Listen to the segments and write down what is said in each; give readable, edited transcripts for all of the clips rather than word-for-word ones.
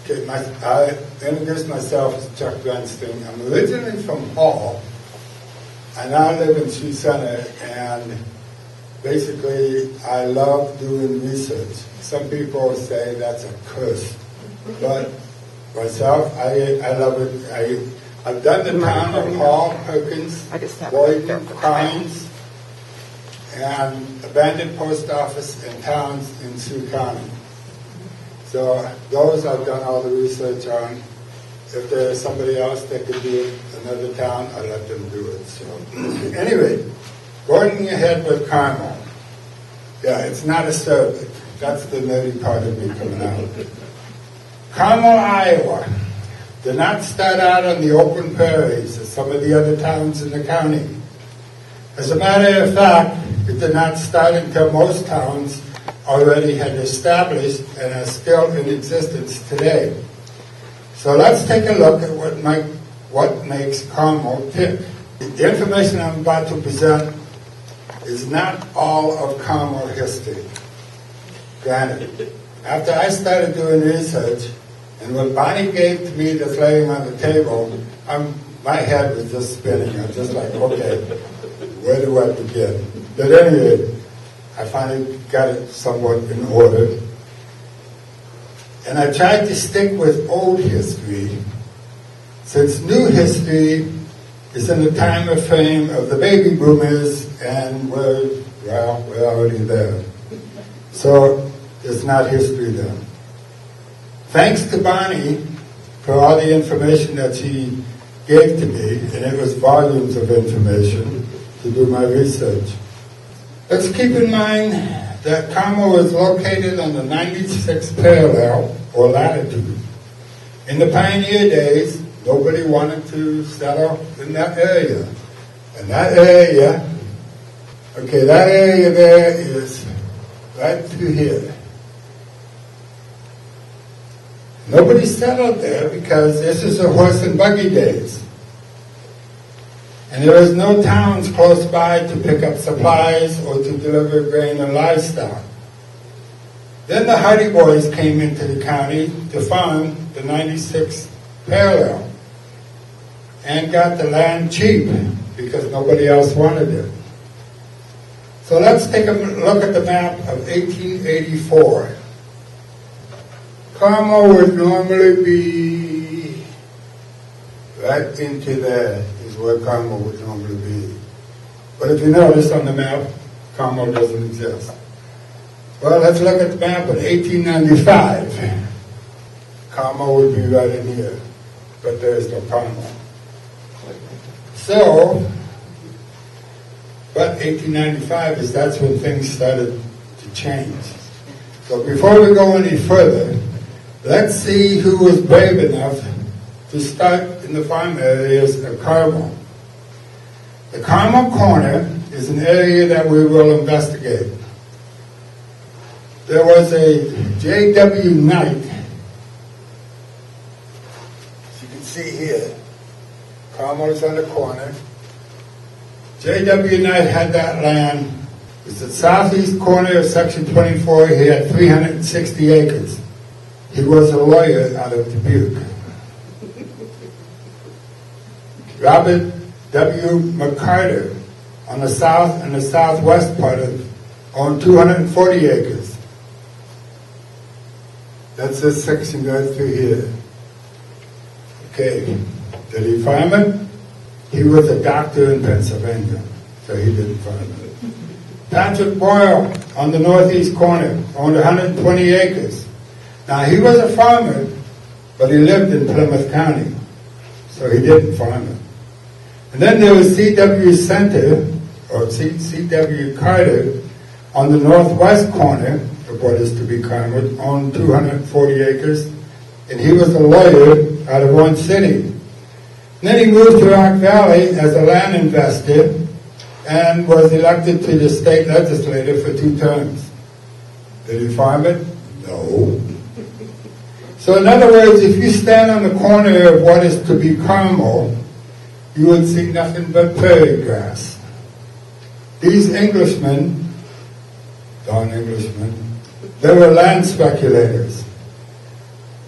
Okay, I introduced myself as Chuck Dunstan. I'm originally from Hall, and I live in Sioux Center, and basically I love doing research. Some people say that's a curse, but myself, I love it. I've done the town of Hall, Perkins, Boyden, Pines, and abandoned post office and towns in Sioux County. So those I've done all the research on. If there's somebody else that could do another town, I let them do it. So anyway, going ahead with Carmel. Yeah, it's not a survey. That's the nerdy part of me coming out. Carmel, Iowa did not start out on the open prairies as some of the other towns in the county. As a matter of fact, it did not start until most towns already had established and are still in existence today. So let's take a look at what makes Carmel tick. The information I'm about to present is not all of Carmel history. Granted, after I started doing research, and what Bonnie gave to me that's laying on the table, my head was just spinning. I was just like, okay, where do I begin? But anyway, I finally got it somewhat in order. And I tried to stick with old history, since new history is in the time frame of the baby boomers, and we're already there. So it's not history then. Thanks to Bonnie for all the information that she gave to me, and it was volumes of information to do my research. Let's keep in mind that Carmel is located on the 96th parallel, or latitude. In the pioneer days, nobody wanted to settle in that area. And that area there is right through here. Nobody settled there because this is the horse and buggy days. And there was no towns close by to pick up supplies or to deliver grain and livestock. Then the Hardy Boys came into the county to farm the 96th parallel and got the land cheap because nobody else wanted it. So let's take a look at the map of 1884. Carmel would normally be right into there is where Carmel would normally be. But if you notice on the map, Carmel doesn't exist. Well, let's look at the map of 1895. Carmel would be right in here, but there is no Carmel. So, but 1895 that's when things started to change. So before we go any further, let's see who was brave enough to start in the farm areas of Carmel. The Carmel Corner is an area that we will investigate. There was a J.W. Knight, as you can see here. Carmel is on the corner. J.W. Knight had that land. It's the southeast corner of Section 24. He had 360 acres. He was a lawyer out of Dubuque. Robert W. McCarter on the south and the southwest part owned 240 acres. That's this section right through here. Okay, did he farm it? He was a doctor in Pennsylvania, so he didn't farm it. Patrick Boyle on the northeast corner owned 120 acres. Now, he was a farmer, but he lived in Plymouth County, so he didn't farm it. And then there was C.W. Center, or C.W. Carter, on the northwest corner of what is to be Carmel, owned 240 acres, and he was a lawyer out of one city. And then he moved to Rock Valley as a land investor and was elected to the state legislature for 2 terms. Did he farm it? No. So in other words, if you stand on the corner of what is to be Carmel, you would see nothing but prairie grass. These Englishmen, darn Englishmen, they were land speculators.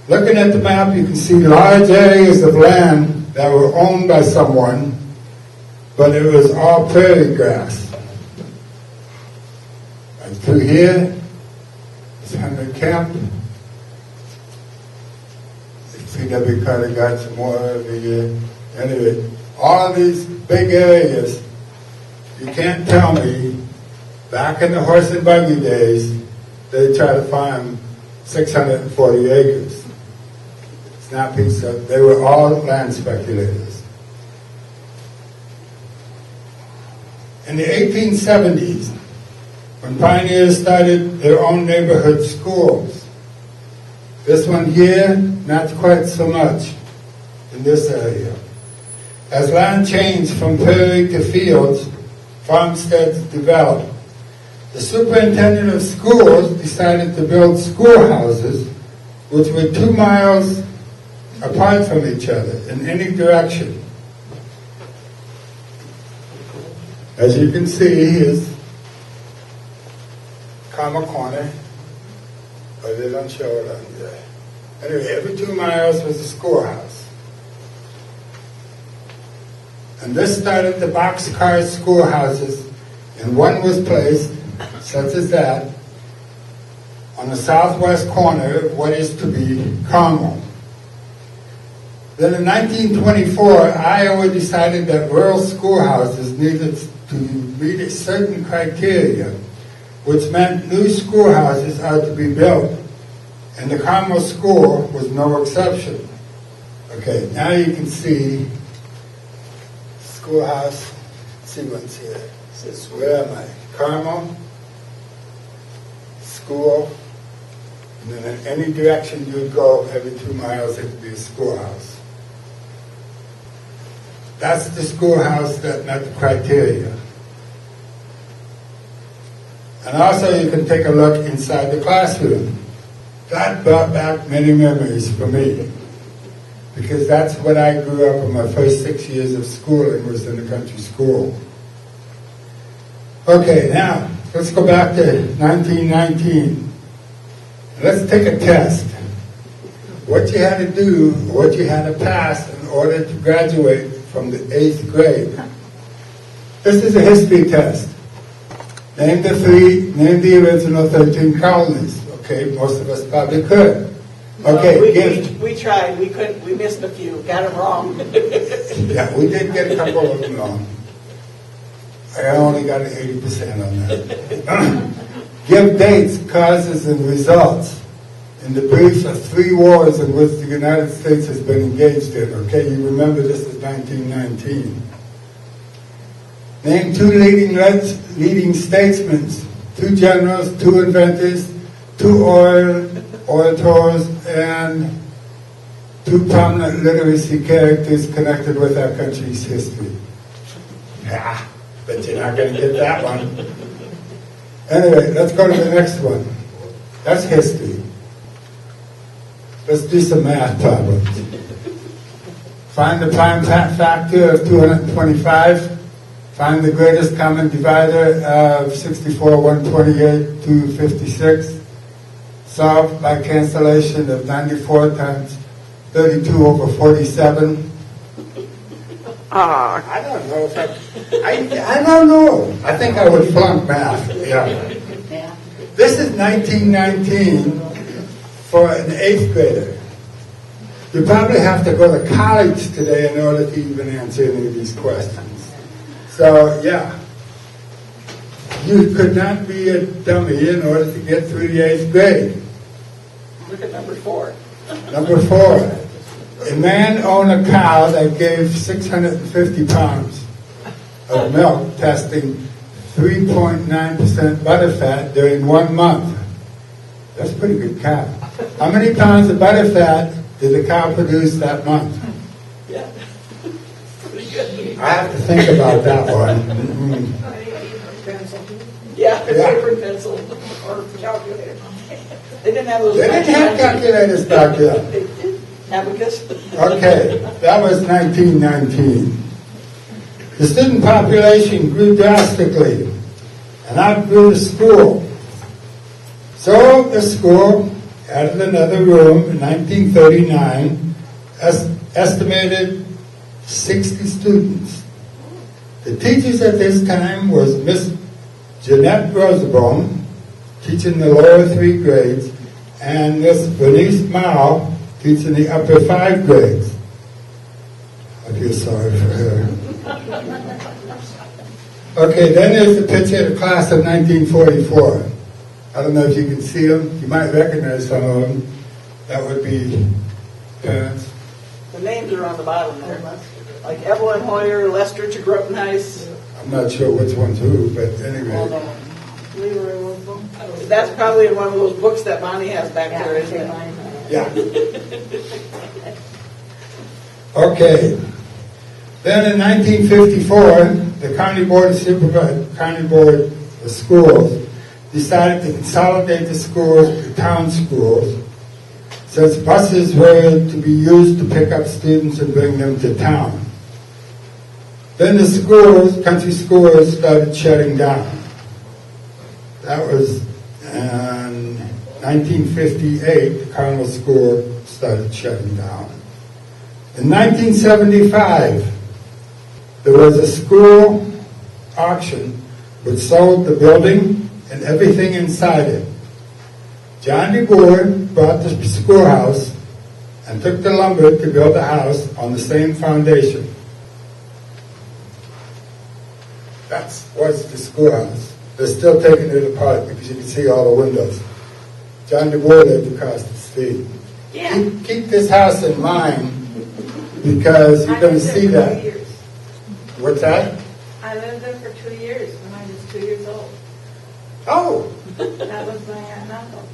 Looking at the map, you can see large areas of land that were owned by someone, but it was all prairie grass. And through here is Henry Camp. You see that we kind of got some more over here. Anyway, all of these big areas, you can't tell me, back in the horse and buggy days, they tried to farm 640 acres. It's not piece of, they were all land speculators. In the 1870s, when pioneers started their own neighborhood schools, this one here, not quite so much in this area. As land changed from prairie to fields, farmsteads developed. The superintendent of schools decided to build schoolhouses which were 2 miles apart from each other in any direction. As you can see, here's Carmel Corner, but they don't show it on there. Anyway, every 2 miles was a schoolhouse. And this started the boxcar schoolhouses, and one was placed, such as that, on the southwest corner of what is to be Carmel. Then in 1924, Iowa decided that rural schoolhouses needed to meet a certain criteria, which meant new schoolhouses are to be built, and the Carmel school was no exception. Okay, now you can see schoolhouse sequence here. Where am I? Carmel, school, and then in any direction you would go, every 2 miles it would be a schoolhouse. That's the schoolhouse that met the criteria. And also you can take a look inside the classroom. That brought back many memories for me, because that's what I grew up in. My first 6 years of schooling was in a country school. Okay, now, let's go back to 1919. Let's take a test. What you had to do, what you had to pass in order to graduate from the 8th grade. This is a history test. Name the original 13 colonies. Okay, most of us probably could. Okay, we tried. We couldn't. We missed a few. Got them wrong. Yeah, we did get a couple of them wrong. I only got an 80% on that. Give dates, causes, and results in the brief of 3 wars in which the United States has been engaged in. Okay, you remember this is 1919. Name 2 leading statesmen, 2 generals, 2 inventors, 2 orators, and 2 prominent literacy characters connected with our country's history. Yeah, but you're not going to get that one. Anyway, let's go to the next one. That's history. Let's do some math problems. Find the prime factor of 225. Find the greatest common divisor of 64, 128, 256. Solve by cancellation of 94 times 32 over 47. I don't know if I don't know. I think I would flunk math. Yeah. This is 1919 for an 8th grader. You probably have to go to college today in order to even answer any of these questions. So, yeah. You could not be a dummy in order to get through the 8th grade. Look at number 4. Number 4. A man owned a cow that gave 650 pounds of milk, testing 3.9% butterfat during 1 month. That's a pretty good cow. How many pounds of butterfat did the cow produce that month? Yeah. Pretty good. I have to think about that one. Mm-hmm. Yeah, paper and pencil or calculator. They didn't have those. They didn't have calculators back then. They did. Abacus. Okay, that was 1919. The student population grew drastically, and outgrew the school. So the school added another room in 1939, estimated 60 students. The teachers at this time was Miss Jeanette Rosenbaum, teaching the lower 3 grades, and Miss Bernice Mao, teaching the upper 5 grades. I feel sorry for her. Okay, then there's the picture of the class of 1944. I don't know if you can see them. You might recognize some of them. That would be parents. The names are on the bottom there. Like Evelyn Hoyer, Lester Grottenheis. I'm not sure which one's who, but anyway. That's probably in one of those books that Bonnie has back there, isn't it? Yeah. Okay. Then in 1954, the County Board of Schools decided to consolidate the schools to town schools, since buses were to be used to pick up students and bring them to town. Then the schools, country schools, started shutting down. That was in 1958, the Carmel School started shutting down. In 1975, there was a school auction which sold the building and everything inside it. John DeBoer bought the schoolhouse and took the lumber to build the house on the same foundation. That was the schoolhouse. They're still taking it apart because you can see all the windows. John DeBoer lived across the street. Yeah. Keep this house in mind because you're going to see that. What's that? I lived there for 2 years when I was 2 years old. Oh, That was my aunt and uncle.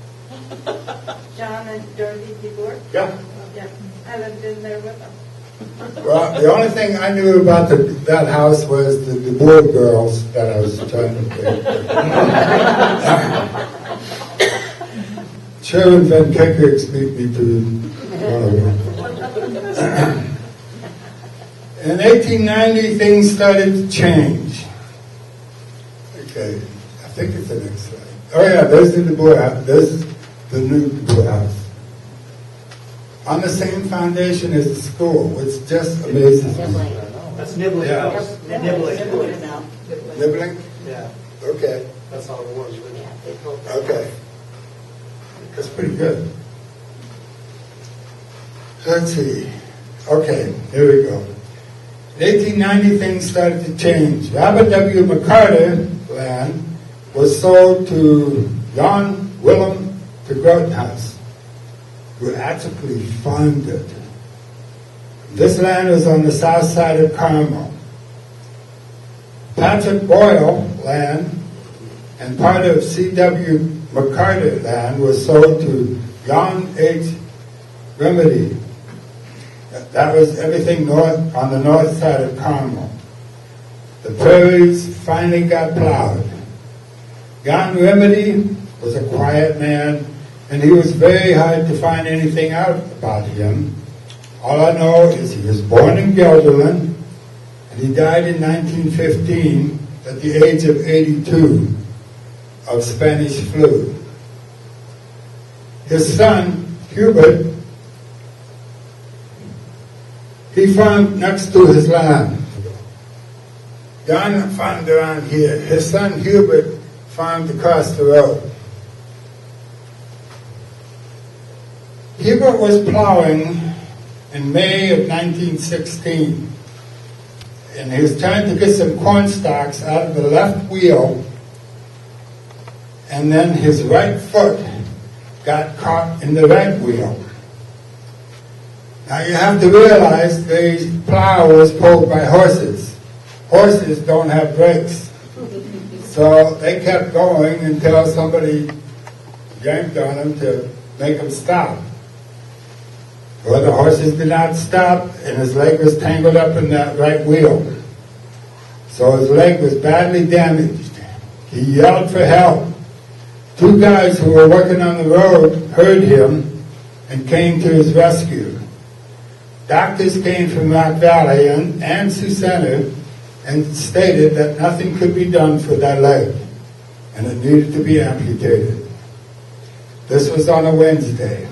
John and Dorothy DeBoer. yeah. Yeah, I lived in there with them. Well, the only thing I knew about that house was the DeBoer girls that I was trying to pick. Sherman Van Keckers beat me to one of them. In 1890, things started to change. Okay, I think it's the next slide. Oh yeah, there's the DeBoer house. There's the new DeBoer house. On the same foundation as the school, which just amazes me. That's Nibbling Yeah. House. Nibbling. Nibbling? Yeah, Okay, that's how it was. okay. That's pretty good. Let's see. Okay, here we go. In 1890, things started to change. Robert W. McCarter land was sold to Jan Willem de Grottenhuis, who actually farmed it. This land was on the south side of Carmel. Patrick Boyle land and part of C.W. McCarter land was sold to John H. Remedy. That was everything north on the north side of Carmel. The prairies finally got plowed. John Remedy was a quiet man, and he was very hard to find anything out about him. All I know is he was born in Gelderland, and he died in 1915 at the age of 82 of Spanish flu. His son, Hubert, he farmed next to his land. John farmed around here. His son, Hubert, farmed across the road. Hubert was plowing in May of 1916, and he was trying to get some corn stalks out of the left wheel, and then his right foot got caught in the right wheel. Now you have to realize the plow was pulled by horses. Horses don't have brakes. So they kept going until somebody yanked on them to make them stop. Well, the horses did not stop, and his leg was tangled up in that right wheel. So his leg was badly damaged. He yelled for help. Two guys who were working on the road heard him and came to his rescue. Doctors came from Rock Valley and Sioux Center and stated that nothing could be done for that leg, and it needed to be amputated. This was on a Wednesday,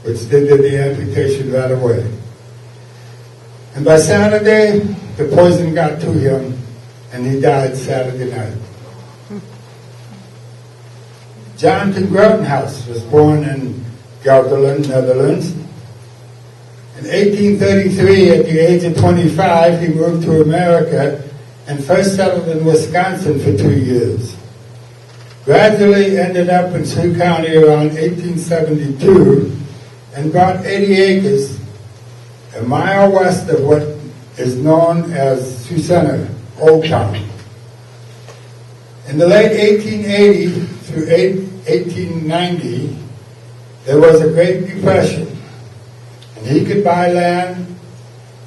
which they did the amputation right away. And by Saturday, the poison got to him, and he died Saturday night. John ten Grotenhuis was born in Gelderland, Netherlands. In 1833, at the age of 25, he moved to America and first settled in Wisconsin for 2 years. Gradually ended up in Sioux County around 1872 and bought 80 acres, a mile west of what is known as Sioux Center, Old Town. In the late 1880 through 1890, there was a Great Depression, and he could buy land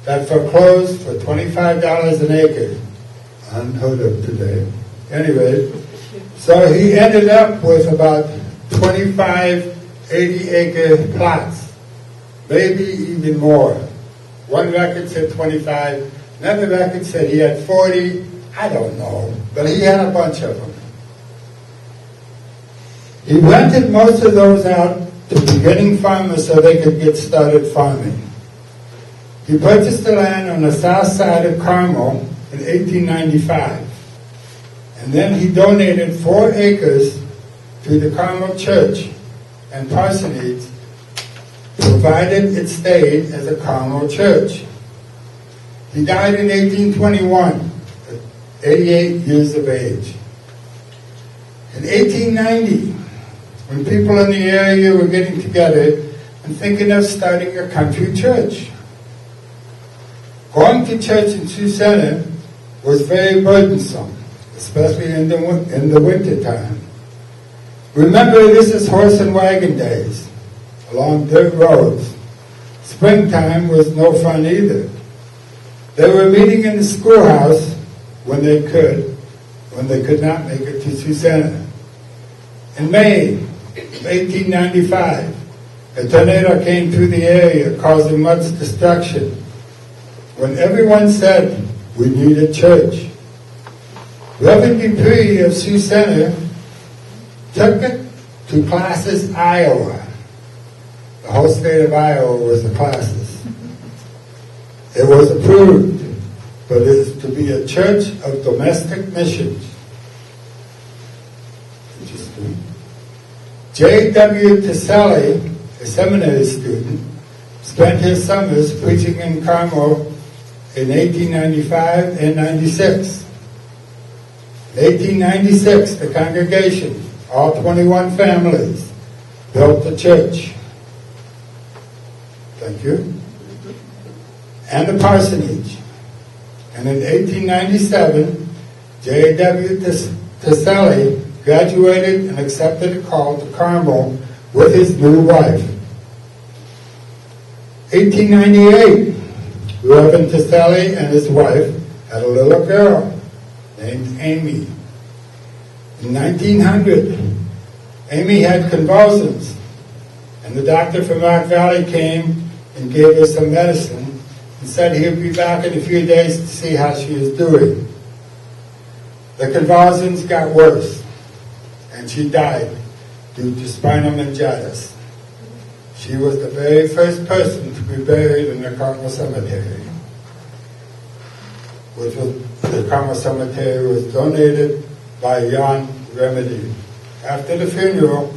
that foreclosed for $25 an acre. Unheard of today. Anyway, so he ended up with about 25 80-acre plots, maybe even more. One record said 25, another record said he had 40, I don't know, but he had a bunch of them. He rented most of those out to beginning farmers so they could get started farming. He purchased the land on the south side of Carmel in 1895. And then he donated 4 acres to the Carmel Church and parsonage, provided it stayed as a Carmel church. He died in 1821, at 88 years of age. In 1890, when people in the area were getting together and thinking of starting a country church. Going to church in Sioux Center was very burdensome, especially in the winter time. Remember, this is horse and wagon days, along dirt roads. Springtime was no fun either. They were meeting in the schoolhouse when they could not make it to Sioux Center. In May of 1895, a tornado came through the area, causing much destruction. When everyone said, "We need a church," Reverend Dupree of Sioux Center took it to Classes, Iowa. The whole state of Iowa was the Classes. It was approved, but it is to be a church of domestic missions. Interesting. J.W. Tiselli, a seminary student, spent his summers preaching in Carmel in 1895 and 96. In 1896, the congregation, all 21 families, built the church. Thank you. And the parsonage. And in 1897, J.W. Tiselli graduated and accepted a call to Carmel with his new wife. 1898, Reverend Tiselli and his wife had a little girl named Amy. In 1900, Amy had convulsions, and the doctor from Rock Valley came and gave her some medicine and said he would be back in a few days to see how she was doing. The convulsions got worse, and she died due to spinal meningitis. She was the very first person to be buried in the Carmel Cemetery, which was, the Carmel Cemetery was donated by Jan Remedy. After the funeral,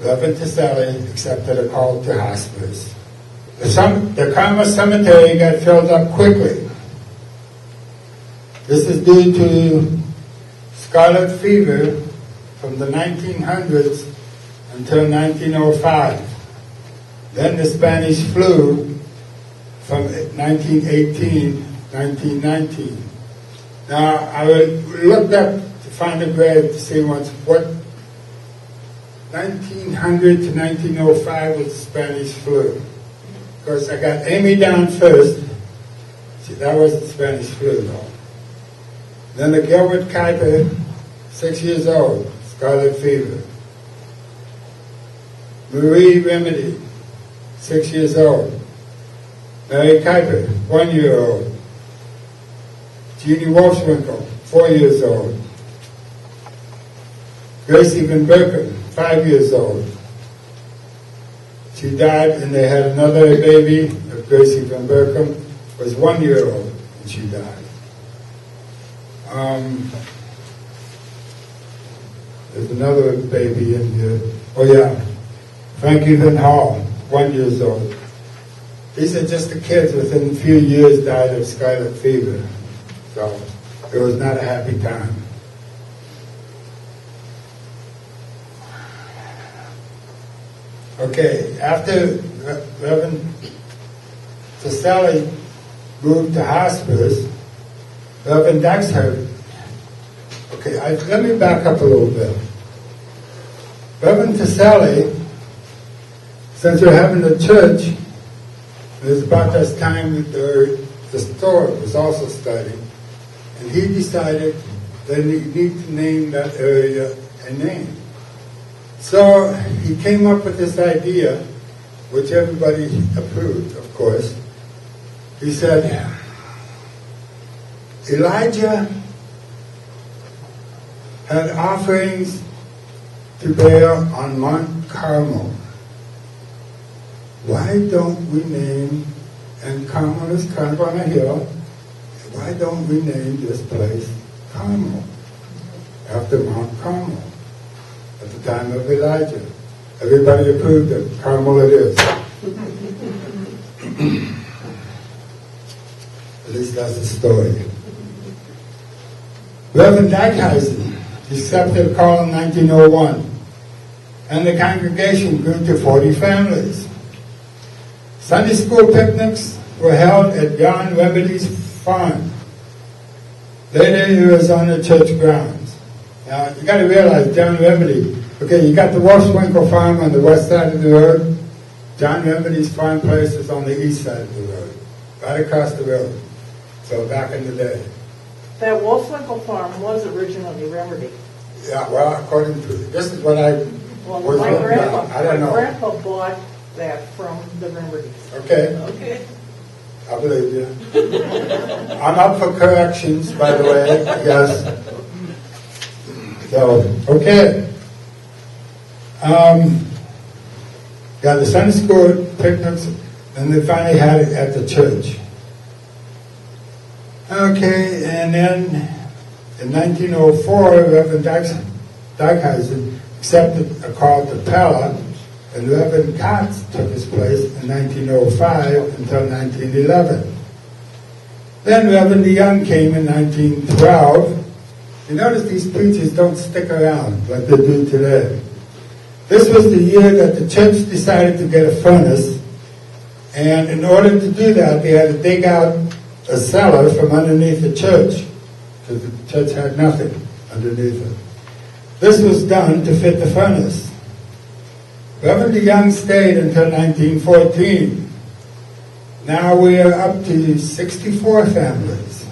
Reverend Tiselli accepted a call to hospice. The Carmel Cemetery got filled up quickly. This is due to scarlet fever from the 1900s until 1905. Then the Spanish flu from 1918, 1919. Now, I looked up to find a grave to see what 1900 to 1905 was the Spanish flu. Of course, I got Amy down first. See, that was the Spanish flu, though. Then the Gilbert Kuiper, 6 years old, scarlet fever. Marie Remedy, 6 years old. Mary Kuiper, 1 year old. Jeannie Wolfswinkel, 4 years old. Gracie Van Berken, 5 years old. She died, and they had another baby, Gracie Van Berkham, was 1 year old, and she died. There's another baby in here. Oh yeah, Frankie Van Hall, 1 year old. These are just the kids within a few years died of scarlet fever. So it was not a happy time. Okay, after Reverend Taselli moved to hospice, Reverend Dexter, let me back up a little bit. Reverend Taselli, since we're having a church, it was about this time that the store was also studying, and he decided that he needed to name that area a name. So he came up with this idea, which everybody approved, of course. He said, Elijah had offerings to bear on Mount Carmel. Why don't we name, and Carmel is kind of on a hill, why don't we name this place Carmel, after Mount Carmel, at the time of Elijah? Everybody approved it. Carmel it is. At least that's the story. Reverend Dykhuizen accepted a call in 1901, and the congregation grew to 40 families. Sunday school picnics were held at John Wembley's farm. Later, it was on the church grounds. Now, you got to realize John Wembley. Okay, you got the Wolfswinkel farm on the west side of the road. John Wembley's farm place is on the east side of the road, right across the road. So back in the day. That Wolfswinkel farm was originally Remedy. Yeah, well, according to this is what I was My I don't know. grandpa bought that from the Remedies. Okay, Okay. I believe you. I'm up for corrections, by the way. Yes. So, okay. Yeah, the Sunday school picnics, and they finally had it at the church. Okay, and then in 1904, Reverend Dykhuizen accepted a call to Pella, and Reverend Katz took his place in 1905 until 1911. Then Reverend DeYoung came in 1912. You notice these preachers don't stick around like they do today. This was the year that the church decided to get a furnace, and in order to do that, they had to dig out a cellar from underneath the church, because the church had nothing underneath it. This was done to fit the furnace. Reverend DeYoung stayed until 1914. Now we are up to 64 families.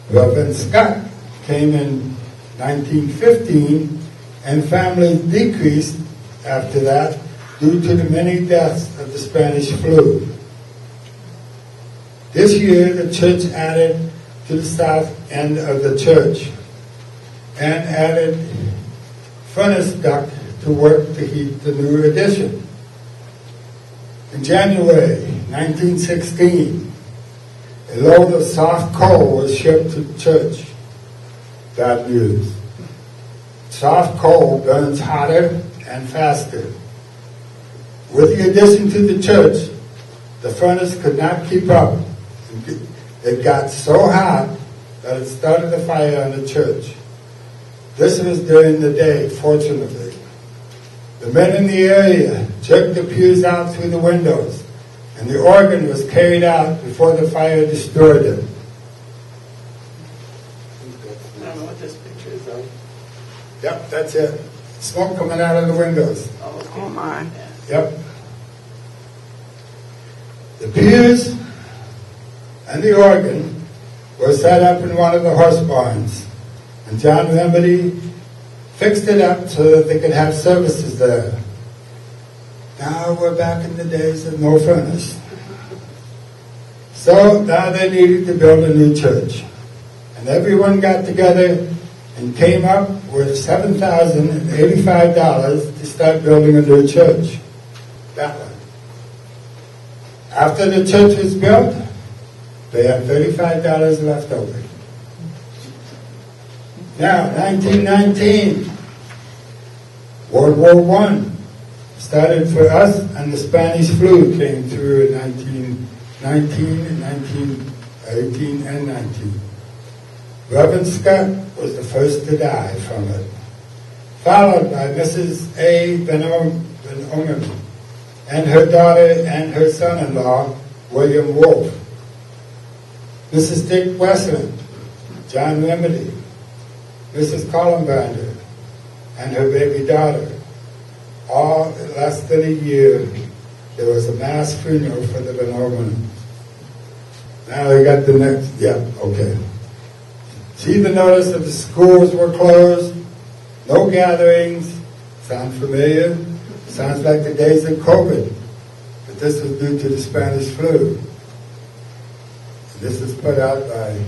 Reverend Scott came in 1915, and families decreased after that due to the many deaths of the Spanish flu. This year, the church added to the south end of the church and added furnace duct to work to heat the new addition. In January 1916, a load of soft coal was shipped to the church. Bad news. Soft coal burns hotter and faster. With the addition to the church, the furnace could not keep up. It got so hot that it started a fire on the church. This was during the day, fortunately. The men in the area jerked the pews out through the windows, and the organ was carried out before the fire destroyed it. I don't know what this picture is of. Yep, that's it. Smoke coming out of the windows. Oh my. Yep. The pews and the organ were set up in one of the horse barns, and John Remedy fixed it up so that they could have services there. Now we're back in the days of no furnace. So now they needed to build a new church. And everyone got together and came up with $7,085 to start building a new church. that one. After the church was built, they had $35 left over. Now, 1919, World War I started for us, and the Spanish flu came through in 1919 and 1918 and 19. Reverend Scott was the first to die from it, followed by Mrs. A. Van Ungen and her daughter and her son-in-law, William Wolfe. Mrs. Dick Wesson, John Remedy, Mrs. Columbander, and her baby daughter. All in less than a year, there was a mass funeral for the Van Ungen. Now we got the next, okay. See the notice that the schools were closed, no gatherings. Sound familiar? Sounds like the days of COVID. But this was due to the Spanish flu. This is put out by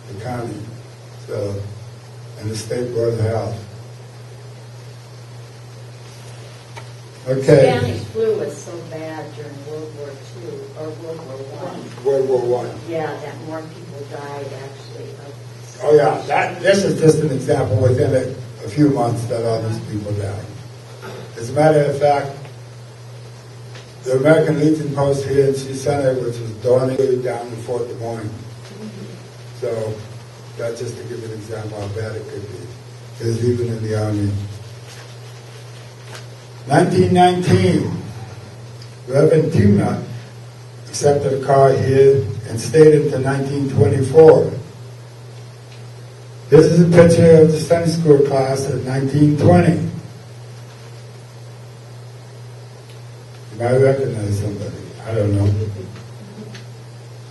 the county, and the State Board of Health. Okay. Spanish flu was so bad during World War II, or World War I. World War I. Yeah, that more people died actually. Oh yeah, this is just an example within a few months that all these people died. As a matter of fact, the American Legion post here in Sioux Center, which was donated down to Fort Des Moines. So that's just to give you an example how bad it could be. Because even in the Army. 1919, Reverend Timnut accepted a car here and stayed until 1924. This is a picture of the Sunday school class in 1920. You might recognize somebody. I don't know.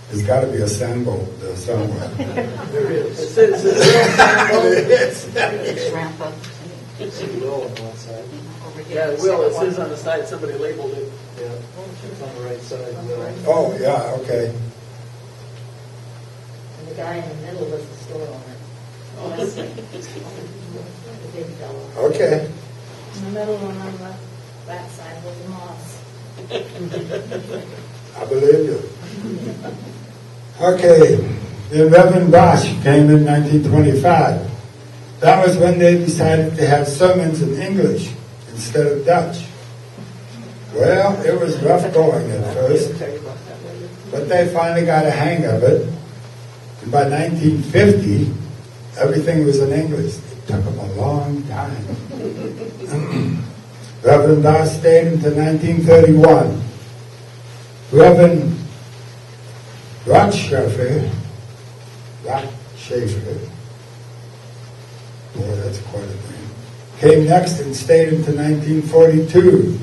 There's got to be a sample there somewhere. There is. It's Grandpa. See Will on one side. Yeah, Will, it says on the side, somebody labeled it. Yeah, it's on the right side. Will. Oh, yeah, okay. And the guy in the middle was the store owner. Leslie. The big fellow. Okay. In the middle one on the back side was moss. I believe you. Okay. Then Reverend Bosch came in 1925. That was when they decided to have sermons in English instead of Dutch. Well, it was rough going at first, but they finally got a hang of it. And by 1950, everything was in English. It took them a long time. Reverend Bosch stayed until 1931. Reverend Rothschafer, boy, that's quite a name, came next and stayed until 1942.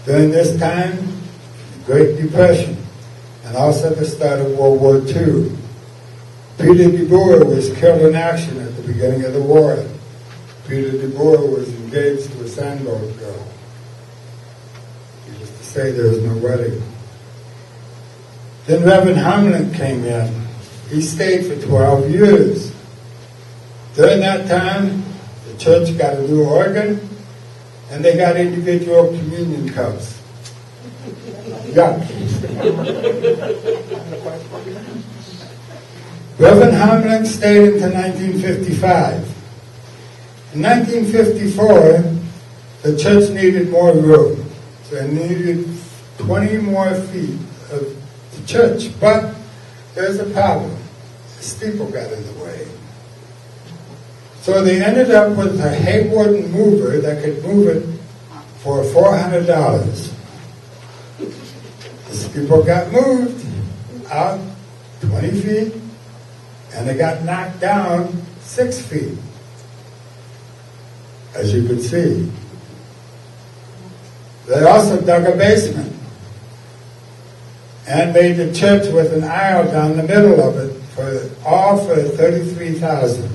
During this time, the Great Depression, and also the start of World War II. Peter de Boer was killed in action at the beginning of the war. Peter de Boer was engaged to a sandboat girl. Needless to say, there was no wedding. Then Reverend Hamlin came in. He stayed for 12 years. During that time, the church got a new organ, and they got individual communion cups. Yeah. Reverend Hamlin stayed until 1955. In 1954, the church needed more room. So it needed 20 more feet of the church. But there's a problem. The steeple got in the way. So they ended up with a Haywarden mover that could move it for $400. The steeple got moved out 20 feet, and it got knocked down 6 feet, as you can see. They also dug a basement and made the church with an aisle down the middle of it for $33,000.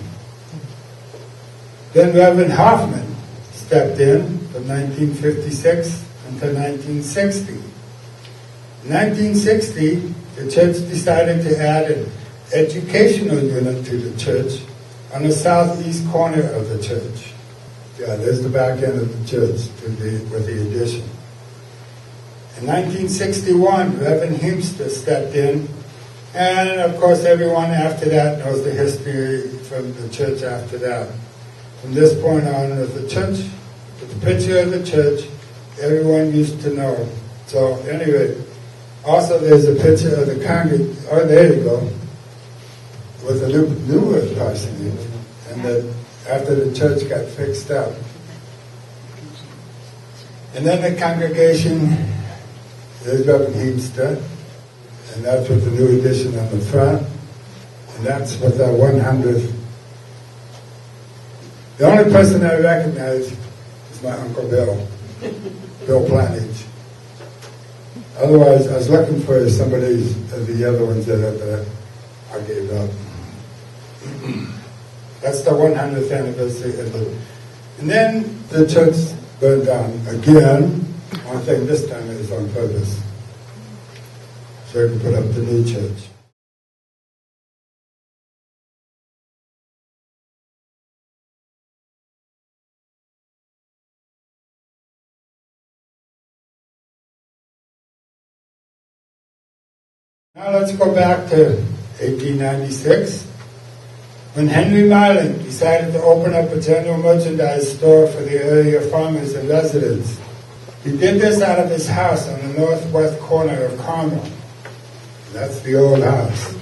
Then Reverend Hoffman stepped in from 1956 until 1960. In 1960, the church decided to add an educational unit to the church on the southeast corner of the church. Yeah, there's the back end of the church with the addition. In 1961, Reverend Heemster stepped in, and of course everyone after that knows the history from the church after that. From this point on, with the church, with the picture of the church, everyone used to know. So anyway, also there's a picture of the congregation, oh there you go, with the newer parsonage, and after the church got fixed up. And then the congregation, there's Reverend Heemster, and that's with the new addition on the front, and that's with our 100th. The only person I recognize is my Uncle Bill, Bill Planage. Otherwise, I was looking for some of the other ones that I gave up. That's the 100th anniversary of the, and then the church burned down again. I think this time it was on purpose, so I could put up the new church. Now let's go back to 1896, when Henry Marling decided to open up a general merchandise store for the area farmers and residents. He did this out of his house on the northwest corner of Carmel. That's the old house,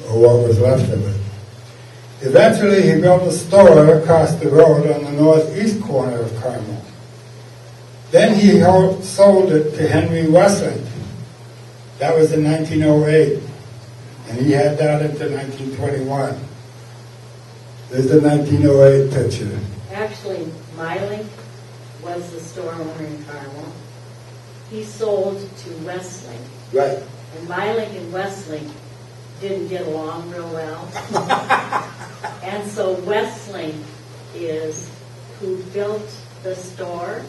or what was left of it. Eventually he built a store across the road on the northeast corner of Carmel. Then he sold it to Henry Westling. That was in 1908, and he had that into 1921. There's the 1908 picture. Actually, Miley was the store owner in Carmel. He sold to Westling. Right. And Miley and Westling didn't get along real well. And so Westling is who built the store.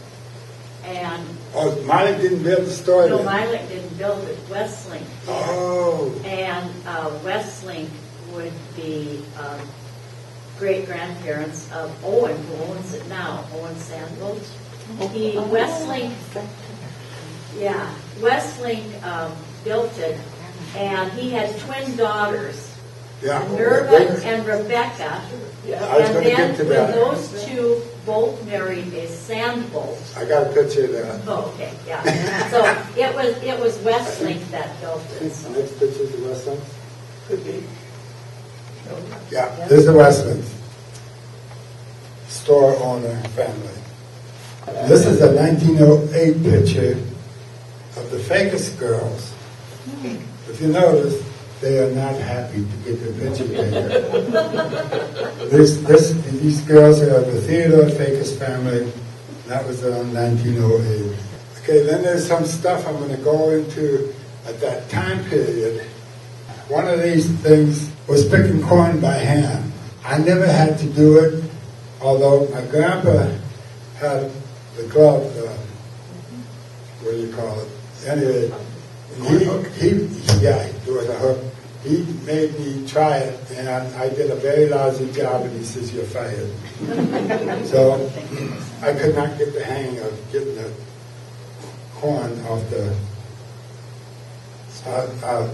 And Oh, Miley didn't build the store no, then? Miley didn't build it. Westling did. Oh. And Westling would be great-grandparents of Owen, who owns it now, Owen Sandvold. Westling built it, and he had twin daughters, Yeah. Minerva and Rebecca. I was And going to then get to when that. those two both married a Sandvold. I got a picture of that. Oh, okay, yeah. So it was Westling that built it. So. Next picture is the Westlings? Could be. Yeah, there's the Westlings. Store owner family. This is a 1908 picture of the Facus girls. If you notice, they are not happy to get their picture taken. These girls are of the Theodore Facus family. That was around 1908. Okay, then there's some stuff I'm going to go into at that time period. One of these things was picking corn by hand. I never had to do it, although my grandpa had the glove, what do you call it? Anyway, he do it a hook. He made me try it, and I did a very lousy job, and he says, "You're fired." So I could not get the hang of getting the corn off the out.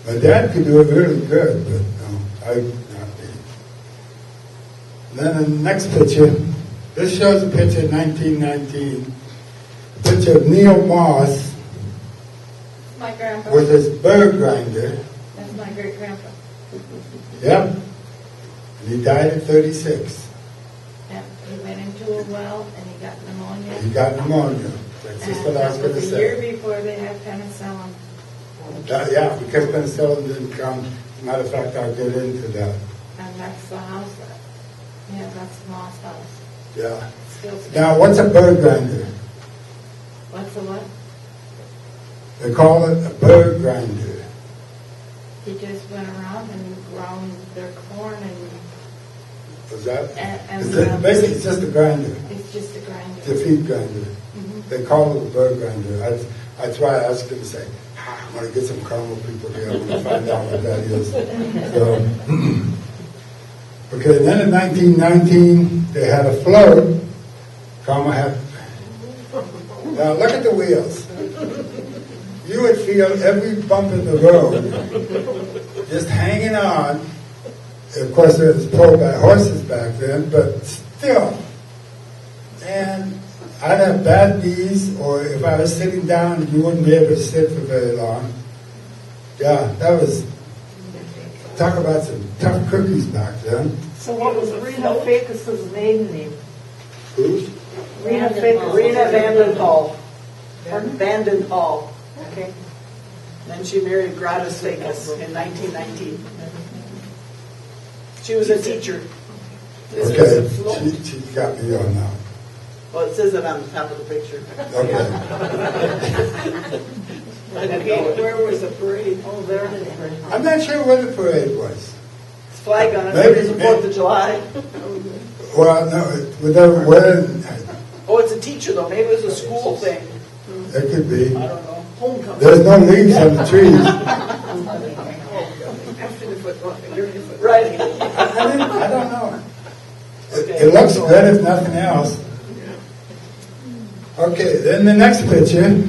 My dad could do it really good, but no, I could not be. Then the next picture, this shows a picture of 1919, a picture of Neil Moss My grandpa. with his bird grinder. That's my great grandpa. Yep. And he died at 36. Yeah, he went into a well and he got pneumonia. He got pneumonia. That's just what I was going to The year say. before they had penicillin. Yeah, because penicillin didn't come. Matter of fact, I'll get into that. And that's the house that's the Moss house. Yeah. Still stands. Now, what's a bird grinder? What's the what? They call it a bird grinder. He just went around and ground their corn and Was that? And- Basically, it's just a grinder. it's just a grinder. It's a feed grinder. They call it a bird grinder. That's why I asked him to say, I'm going to get some Carmel people here. I'm going to find out what that is. So, okay, then in 1919, they had a flood. Carmel had Now look at the wheels. You would feel every bump in the road just hanging on. Of course, it was pulled by horses back then, but still. And I'd have bad knees, or if I was sitting down, you wouldn't be able to sit for very long. Yeah, that was, talk about some tough cookies back then. So what was Rena Fakis's maiden name? Who's? Rena Vandenhall. Vandenhall. Okay. Then she married Gradus Fakis in 1919. She was a teacher. This was a float. Okay, she got me on now. Well, it says it on the top of the picture. Okay. Okay, where was the parade? Oh, there it is. I'm not sure where the parade was. It's flag on it. Maybe- It's the 4th of July. Well, no, where, Oh, it's a teacher though. Maybe it was a school thing. it could be. I don't know. Homecoming. There's no leaves on the trees. After the football. Right. I don't know. Okay. It looks good if nothing else. Okay, then the next picture.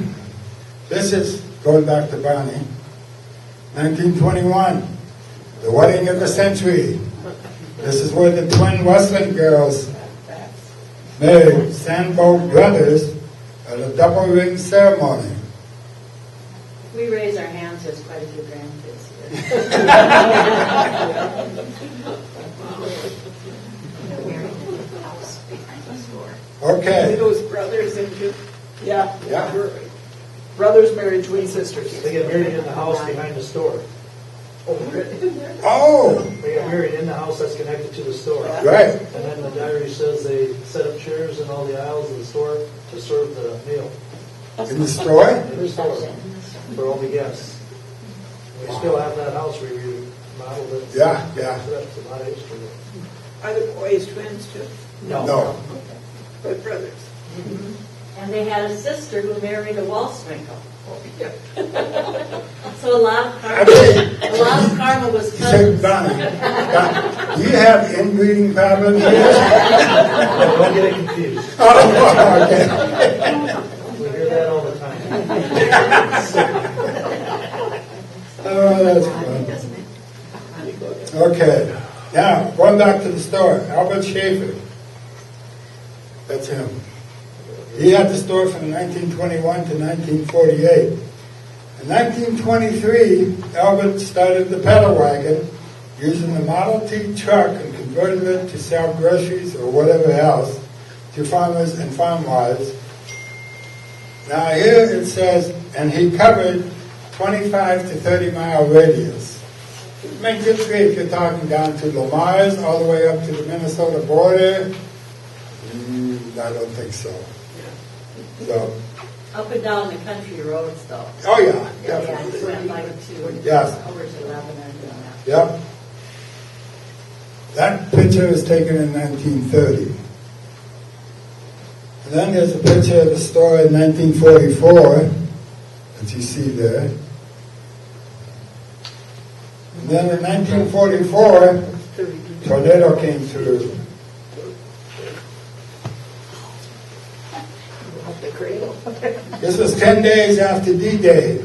This is going back to Bonnie. 1921, the wedding of the century. This is where the twin Wesleyan girls married Sandbolt brothers at a double ring ceremony. We raise our hands, there's quite a few grandkids Okay. Those brothers into, yeah. Yeah. Brothers married twin sisters. They get married in the house behind the store. Oh, They get married in the house that's connected to the store. right. And then the diary says they set up chairs in all the aisles of the store to serve the meal. In the store? In the store, for all the guests. We still have that house, we remodeled it. Yeah, yeah. So that's a lot of history. Are the boys twins too? No. But brothers. And they had a sister who married a wall sprinkle. So a lot of karma was You said, cousins. Bonnie, do you have inbreeding problems here? Don't get it confused. Oh, okay. We hear that all the time. Oh, that's fun. Okay, now, going back to the store, Albert Schaefer. That's him. He had the store from 1921 to 1948. In 1923, Albert started the pedal wagon using the Model T truck and converted it to sell groceries or whatever else to farmers and farm wives. Now here it says, and he covered 25 to 30 mile radius. Make good if you're talking down to Lamar's, all the way up to the Minnesota border. I don't think so. So, Up and down the country roads though. oh yeah, Yeah, definitely. he went like to, Yes. over to Lebanon and that. Yep. That picture was taken in 1930. And then there's a picture of the store in 1944 that you see there. And then in 1944, tornado came through. The cradle. This was 10 days after D-Day,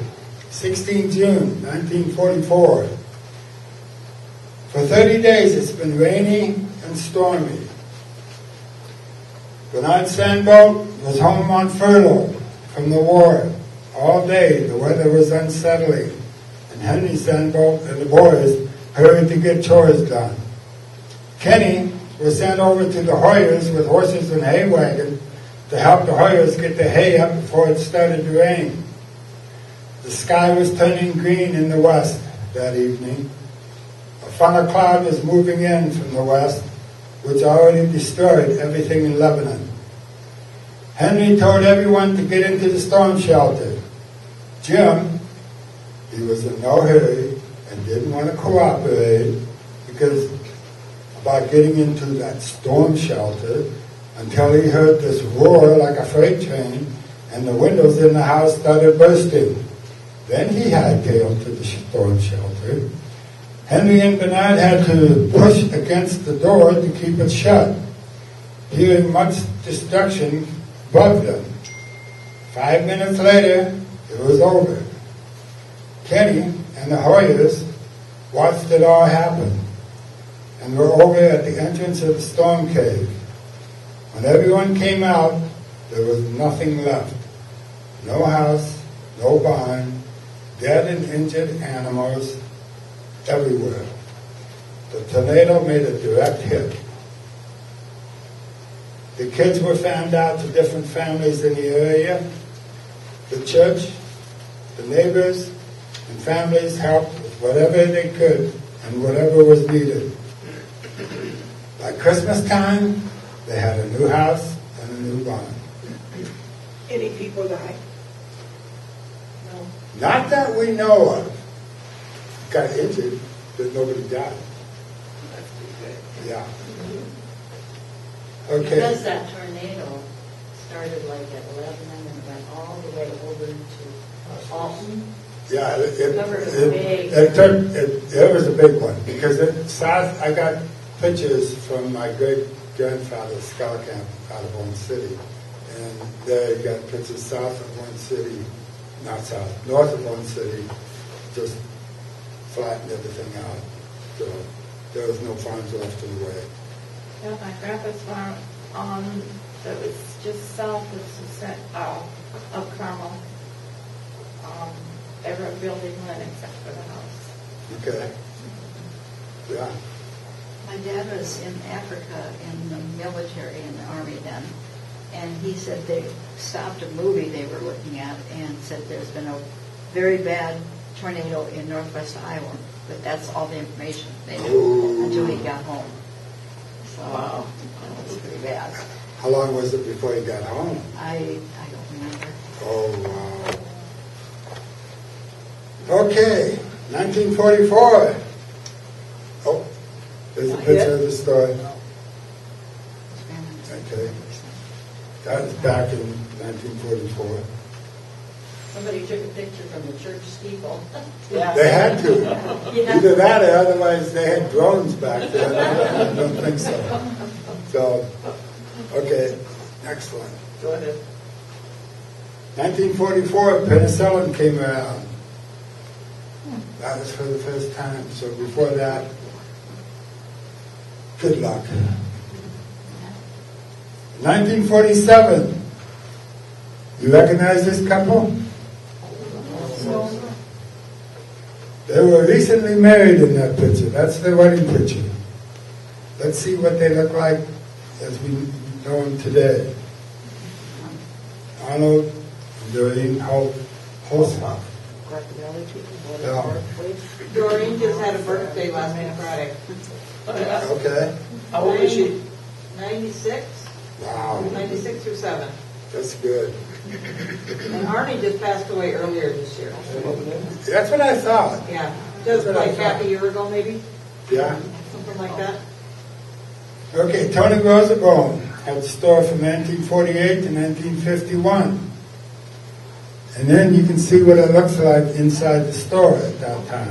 16 June 1944. For 30 days it's been rainy and stormy. Bernard Sandbolt was home on furlough from the war. All day the weather was unsettling, and Henry Sandbolt and the boys hurried to get chores done. Kenny was sent over to the Hoyers with horses and hay wagon to help the Hoyers get the hay up before it started to rain. The sky was turning green in the west that evening. A funnel cloud was moving in from the west, which already destroyed everything in Lebanon. Henry told everyone to get into the storm shelter. Jim, he was in no hurry and didn't want to cooperate because about getting into that storm shelter until he heard this roar like a freight train and the windows in the house started bursting. Then he hightailed to the storm shelter. Henry and Bernard had to push against the door to keep it shut, hearing much destruction above them. 5 minutes later, it was over. Kenny and the Hoyers watched it all happen and were over at the entrance of the storm cave. When everyone came out, there was nothing left. No house, no barn, dead and injured animals everywhere. The tornado made a direct hit. The kids were found out to different families in the area. The church, the neighbors, and families helped with whatever they could and whatever was needed. By Christmas time, they had a new house and a new barn. Any people die? Not that we know of. Got injured, but nobody died. That's pretty good. Yeah. Because Okay. that tornado started like at 11 and went all the way over to Alton. Yeah, Remember, it was big. it was a big one because I got pictures from my great grandfather's scout camp out of Owen City, and they got pictures south of Owen City, not south, north of Owen City, just flattened everything out. So there was no farms left in the way. Yeah, my grandpa's farm that was just south of Carmel. They were building one except for the house. Okay. Yeah. My dad was in Africa in the military, in the army then, and he said they stopped a movie they were looking at and said there's been a very bad tornado in northwest Iowa, but that's all the information they knew until he got home. So that was pretty bad. How long was it before you got home? I don't remember. Oh, wow. Okay, 1944. Oh, there's a picture of the story. Okay. That was back in 1944. Somebody took a picture from the church steeple. Yeah. They had to. Yeah. Either that or otherwise they had drones back then. I don't think so. So, okay, next one. Go ahead. 1944, penicillin came around. That was for the first time. So before that, good luck. 1947. You recognize this couple? They were recently married in that picture. That's their wedding picture. Let's see what they look like as we know them today. Arnold and Doreen Holzhoff. Yeah. Doreen just had a birthday last Friday. Okay. How old is she? 96? Wow. 96 or 7. That's good. And Arnie just passed away earlier this year. That's what I thought. Yeah, just like half a year ago maybe, Yeah. something like that. Okay, Tony Rosenbaum had a store from 1948 to 1951. And then you can see what it looks like inside the store at that time.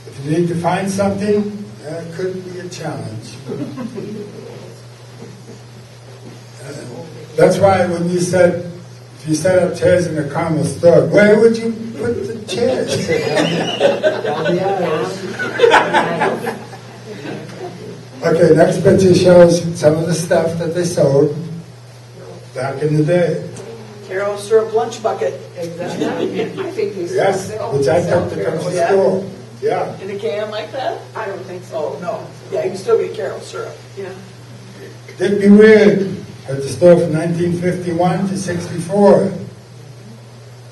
If you need to find something, it could be a challenge. That's why when you said, if you set up chairs in a Carmel store, where would you put the chairs? Down the aisles. Okay, next picture shows some of the stuff that they sold back in the day. Carol syrup lunch bucket. Exactly. I think they still Yes, sell. which I sell took to come Carol, to yeah. school. Yeah. In a can like that? I don't think so. Oh, no. Yeah, you can still get Carol syrup. Yeah. Didn't be weird. At the store from 1951 to 64.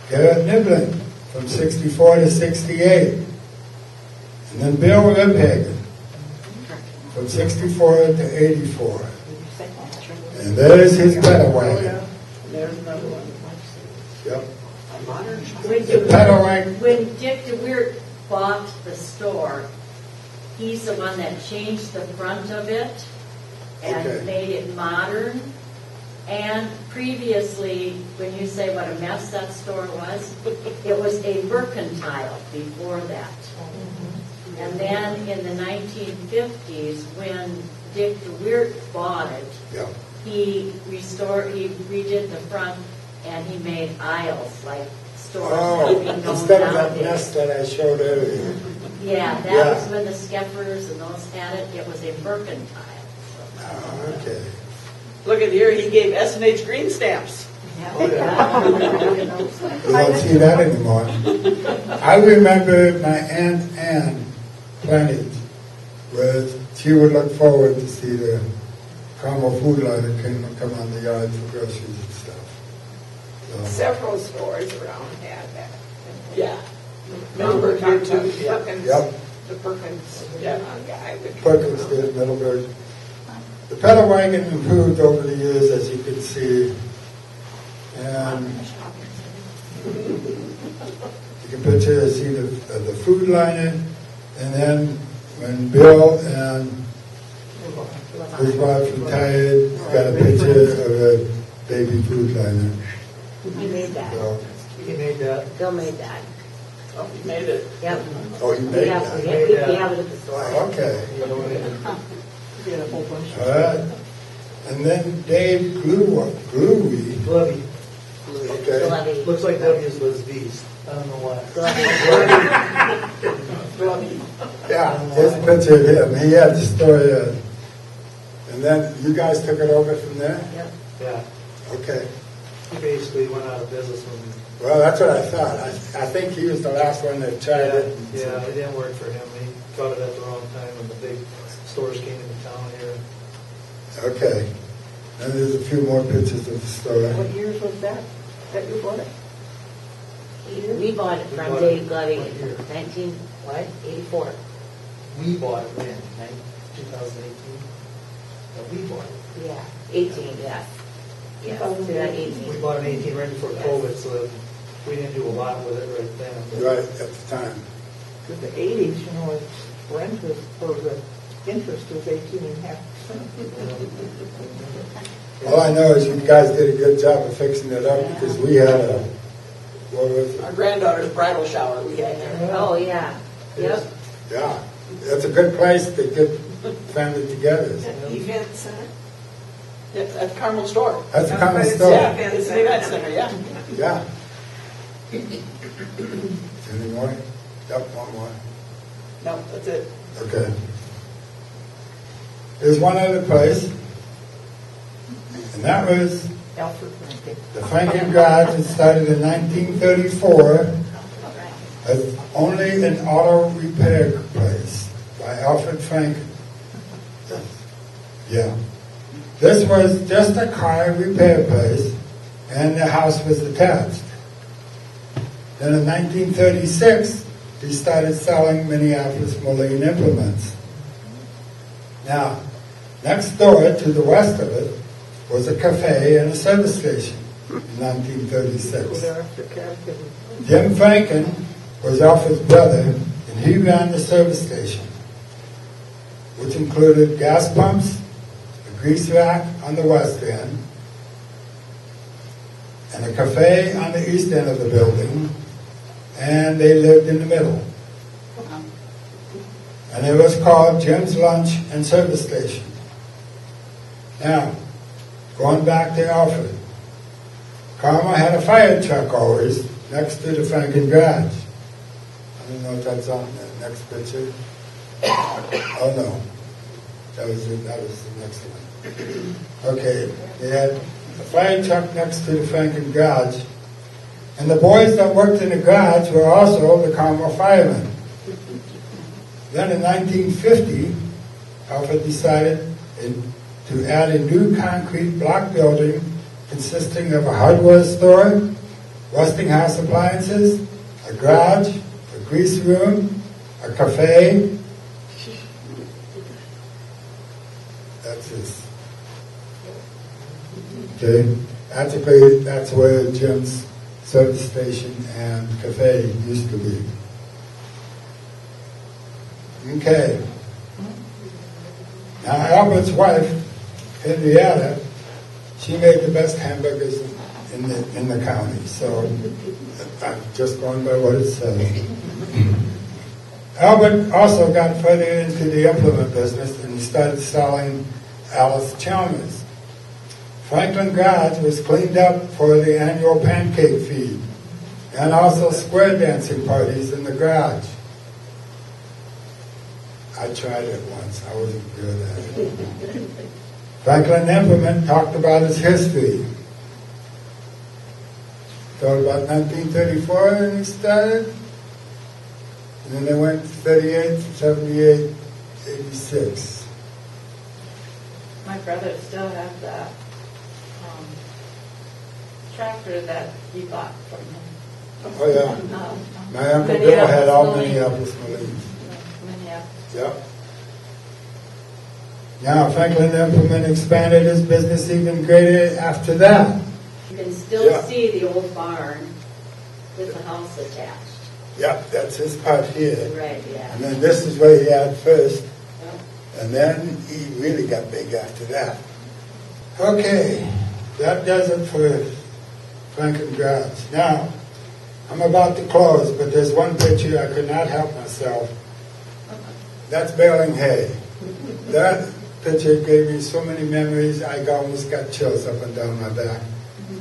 Garrett Niblin from 64 to 68. And then Bill Riphagen from 64 to 84. And there's his pedal wagon. There's another one. Yep. When The pedal wagon. When Dick DeWeert bought the store, he's the one that changed the front of it and Okay. made it modern. And previously, when you say what a mess that store was, it was a mercantile before that. And then in the 1950s, when Dick DeWeert bought it, Yep. he redid the front and he made aisles, like stores. Oh, like we know instead of that nowadays. nest that I showed earlier. Yeah, that Yeah. was when the Skeffers and those had it. It was a mercantile. Oh, okay. Look at here, he gave S&H green stamps. Oh, yeah. You don't see that anymore. I remember my Aunt Ann planted with, she would look forward to see the Carmel food line that come on the yard for groceries and stuff. So, Several stores around had that. Yeah. Middleburg here too, Perkins. Yep. The Perkins, yeah, I would. Perkins did, Middleburg. The pedal wagon improved over the years, as you can see. And you can picture, see the food liner, and then when Bill and his wife retired, got a picture of a baby food liner. He made that. So, He made that. Bill made that. Oh, he made it. Yep. oh, you made Yeah, that? we have it at the store. Okay. You know, He had a whole bunch. All right. And then Dave Gluey. Glovey. Okay. Bloody. Looks like W's was V's. I don't know why. Bloody. Yeah, there's a picture of him. He had the story. And then you guys took it over from there? Yep. Yeah. Okay. He basically went out of business when. Well, that's what I thought. I think he was the last one that tried it. Yeah, it didn't work for him. He got it at the wrong time when the big stores came into town here. Okay. And there's a few more pictures of the store. What years was that you bought it? We bought it We from bought Dave it Glovey what year? in 84. We bought it when? 2018? No, we bought it. Yeah, 18, yes. Yes, 18. We bought it in 18 right before COVID, so we didn't do a lot with it right then. but- Right, at the time. Because the 80s, you know, rent was, or the interest was 18.5%. All I know is you guys did a good job of fixing it up because we had a, what was Our it? granddaughter's bridal shower we had there. Oh, yeah. Yep. Yeah. That's a good place to get family together. Event center? Yeah, at the Carmel store. That's a common Yeah, store. it's an event center, yeah. Yeah. Any more? Yep, one more. No, that's it. Okay. There's one other place, and that was Alfred Franken. the Franken Garage. It started in 1934 as only an auto repair place by Alfred Franken. Yeah. This was just a car repair place, and the house was attached. Then in 1936, he started selling Minneapolis Moline implements. Now, next door to the west of it was a cafe and a service station in 1936. Go there after catechism. Jim Franken was Alfred's brother, and he ran the service station, which included gas pumps, a grease rack on the west end, and a cafe on the east end of the building, and they lived in the middle. And it was called Jim's Lunch and Service Station. Now, going back to Alfred, Carmel had a fire truck always next to the Franken Garage. I don't know if that's on the next picture. Oh no, that was the next one. Okay, they had a fire truck next to the Franken Garage, and the boys that worked in the garage were also the Carmel firemen. Then in 1950, Alfred decided to add a new concrete block building consisting of a hardware store, Westinghouse appliances, a garage, a grease room, a cafe. That's this. Okay, that's where Jim's service station and cafe used to be. Okay. Now Albert's wife, Henrietta, she made the best hamburgers in the county. So I'm just going by what it says. Albert also got further into the implement business and started selling Alice Chalmers Franklin Garage was cleaned up for the annual pancake feed and also square dancing parties in the garage. I tried it once. I wasn't good at it. Franklin Implement talked about his history. Thought about 1934 when he started. And then they went 38, 78, 86. My brother still has that tractor that he bought from him. Oh yeah. My Uncle Bill had all Minneapolis Marines. Minneapolis. Yep. Now Franklin Implement expanded his business even greater after that. You can still Yeah. see the old barn with the house attached. Yep, that's his part here. Right, yeah. And then this is what he had first. Yep. And then he really got big after that. Okay, that does it for Franklin Garage. Now, I'm about to close, but there's one picture I could not help myself. That's baling hay. That picture gave me so many memories, I almost got chills up and down my back.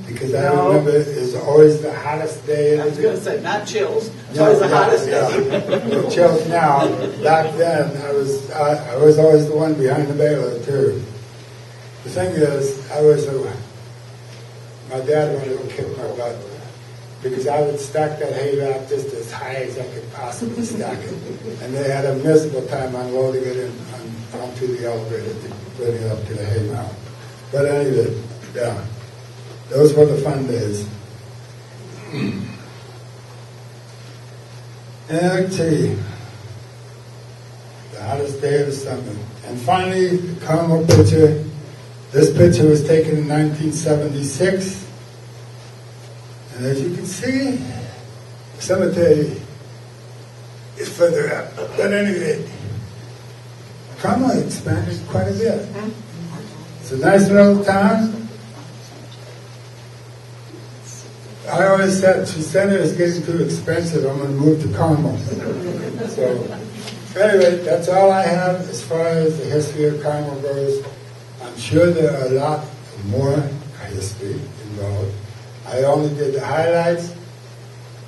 Because I remember it's always the hottest day. I was going to say, not chills. It's Yeah, always the yeah, hottest yeah. day. The chills now. Back then, I was always the one behind the baler too. The thing is, my dad wanted to kick my butt because I would stack that hay rack just as high as I could possibly stack it, and they had a miserable time unloading it onto the elevator to bring it up to the hay mound. But anyway, yeah, those were the fun days. And let's see, the hottest day of the summer. And finally, the Carmel picture. This picture was taken in 1976. And as you can see, the cemetery is further up. But anyway, Carmel expanded quite a bit. It's a nice little town. I always said, Center is getting too expensive, I'm going to move to Carmel. So, anyway, that's all I have as far as the history of Carmel goes. I'm sure there are a lot more history involved. I only did the highlights.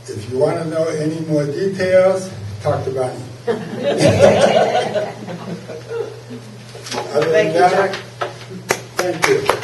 If you want to know any more details, talk to Bonnie. Other than Thank you, that, Chuck. thank you.